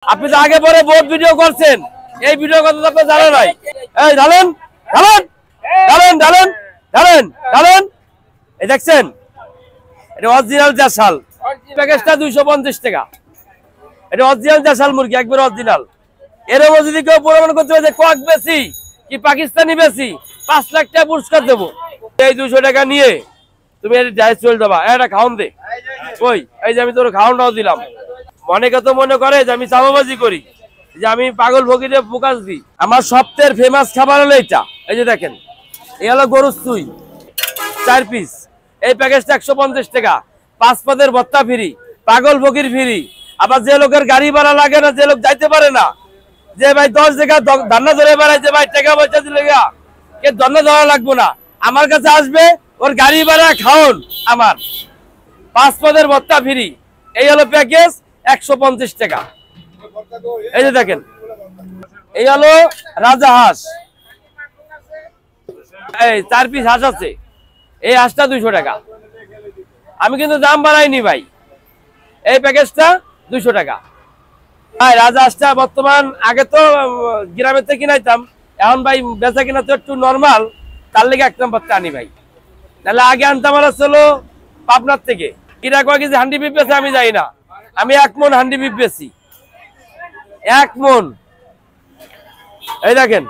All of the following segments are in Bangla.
আপনি তো আগে পরে বহুত ভিডিও করছেন, এই ভিডিও কথা তো আপনি জানেন নাই। এই ঢালেন ঢালেন ঢালেন ঢালেন ঢালেন ঢালেন, এই দেখছেন এটা অরিজিনাল জাসাল, প্যাকেজটা 250 টাকা। এটা অরিজিনাল জাসাল মুরগি, একবার অরিজিনাল। এরকম যদি কেউ প্রমাণ করতে পারে যে কক বেশি কি পাকিস্তানি বেশি, 5 লাখ টাকা পুরস্কার দেবো। এই 200 টাকা নিয়ে তুমি যাই চলে যাবা, এটা খাওয়ান দে। ওই এই যে আমি তোর খাওয়ানটাও দিলাম। অনেকে তো মনে করে যে আমি চাপাবাজি করি, যে আমি পাগল ফকিরে ফোকাস দিই। আমার সবচেয়ে ফেমাস খাবার হলো এটা। এই যে দেখেন, এই হলো গরুর চুই 4 পিস। এই প্যাকেজটা 150 টাকা, 5 পদের ভত্তা ফ্রি, পাগল ফকির ফ্রি। আবার যে লোকের গাড়ি ভাড়া লাগে না, যে লোক যাইতে পারে না, যে ভাই 10 টাকা ধান্না ধরে বেড়ায়, যে ভাই টাকা পয়সা দিলে কে ধন্না ধরা লাগবো না, আমার কাছে আসবে, ওর গাড়ি ভাড়া খাওন আমার, 5 পদের ভত্তা ফ্রি। এই হলো প্যাকেজ 150 টাকা। এই যে দেখেন, এই হলো রাজা হাঁস, এই 4 পিস হাঁস আছে। এই হাঁসটা 200 টাকা। আমি কিন্তু দাম বাড়াইনি ভাই, এই প্যাকেজটা 200 টাকা। ভাই রাজা হাঁসটা বর্তমান, আগে তো গ্রামের থেকে কিনাইতাম, এখন ভাই বেচা কিনা তো একটু নর্মাল, তার লেগে 1 নম্বরটা আনি ভাই। নাহলে আগে আনতাম আর হলো পাবনার থেকে। কিরা কয় কেজি হান্ডি বিপ বেছে আমি যাই না, আমি 1 মন হান্ডি বিপ বেছি, 1 মন। এই দেখেন,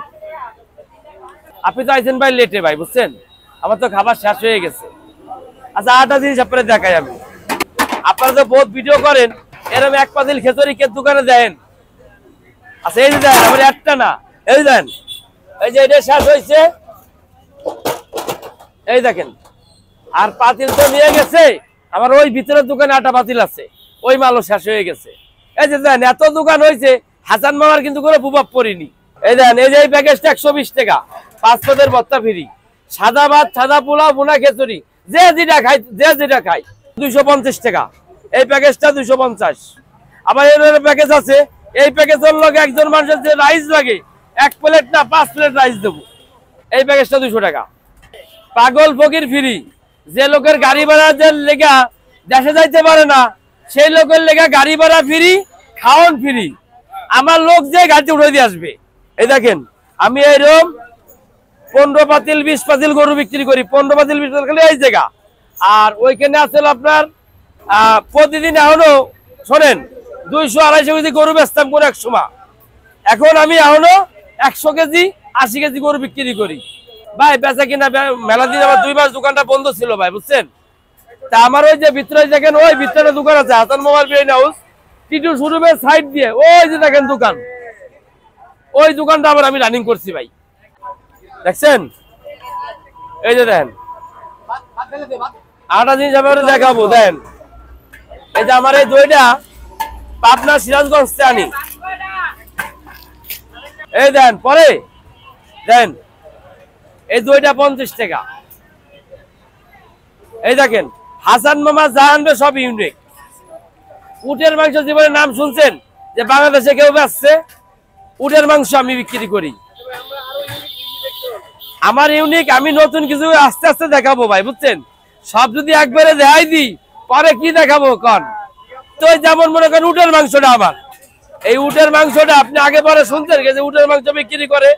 আপনি তো আইছেন ভাই লেটে ভাই, বুঝছেন, আমার তো খাবার শেষ হয়ে গেছে। আচ্ছা, আরেকটা জিনিস আপনারা দেখাই আমি। আপনারা তো বহুত ভিডিও করেন, এরকম 1 পাতিল খেচুড়ি কে দোকানে দেন। আচ্ছা এই যে দেখেন, আমার একটা না, এই দেন, এই যে এটা শেষ হয়েছে, এই দেখেন। আর পাতিল তো নিয়ে গেছে আমার ওই ভিতরের দোকানে 8টা পাতিল আছে, ওই মালও শেষ হয়ে গেছে। এই যে দেখেন, এত দোকান হয়েছে, হাসান মামার কিন্তু কোনো প্রভাব পড়েনি। এই দেখেন, এই যে এই প্যাকেজটা 120 টাকা, 5 পদের ভত্তা ফ্রি, সাদা ভাত, সাদা পোলাও, ভুনা খিচুড়ি, যে যেটা খাই, যে যেটা খাই, 250 টাকা। এই প্যাকেজটা 250। আবার এর প্যাকেজ আছে, এই প্যাকেজের লগে একজন মানুষের যে রাইস লাগে, 1 প্লেট না 5 প্লেট রাইস দেবো। এই প্যাকেজটা 200 টাকা। পাগল ফকির ফ্রি, যে লোকের গাড়ি ভাড়া যে লেগা দেশে যাইতে পারে না, সেই লোকের লেগা গাড়ি ভাড়া ফ্রি, খাওয়ান ফ্রি। আমার লোক যে গাড়িতে উঠে দিয়ে আসবে। এই দেখেন, আমি এইরকম 15 পাতিল 20 পাতিল গরু বিক্রি করি, 15 পাতিল 20 পাতিল খালি এই জায়গা। আর ওইখানে আসলে আপনার প্রতিদিন এখনো শোনেন 200-250 কেজি গরু বেচতাম কোন এক সময়। এখন আমি এখনো 100 কেজি 80 কেজি গরু বিক্রি করি ভাই। বেচা কিনা মেলা দিন আমার 2 মাস দোকানটা বন্ধ ছিল ভাই, বুঝছেন। তা আমার ওই যে ভিতরে দেখেন, ওই ভিতরে দোকান আছে হাসান মোবাইল বিরিয়ানি হাউস, টিটু শোরুমের সাইড দিয়ে ওই যে দেখেন দোকান, ওই দোকানটা আবার আমি রানিং করছি ভাই, দেখছেন। এই যে দেখেন, আরেকটা জিনিস আমি দেখাবো, দেন এই যে আমার এই দইটা পাবনা সিরাজগঞ্জ থেকে আনি। এই দেন, পরে দেন, এই দইটা 50 টাকা। এই দেখেন, হাসান মামা যা আনবে সব ইউনিক। উটের মাংস জীবনের নাম শুনছেন যে বাংলাদেশে কেউ বেচছে? উটের মাংস আমি বিক্রি করি। আমার ইউনিক, আমি নতুন কিছু আস্তে আস্তে দেখাবো ভাই, বুঝছেন। সব যদি একবারে দেখাই দিই, পরে কি দেখাবো কন। তো যেমন মনে করেন উটের মাংসটা, আমার এই উটের মাংসটা আপনি আগে পরে শুনছেন যে উটের মাংস বিক্রি করে।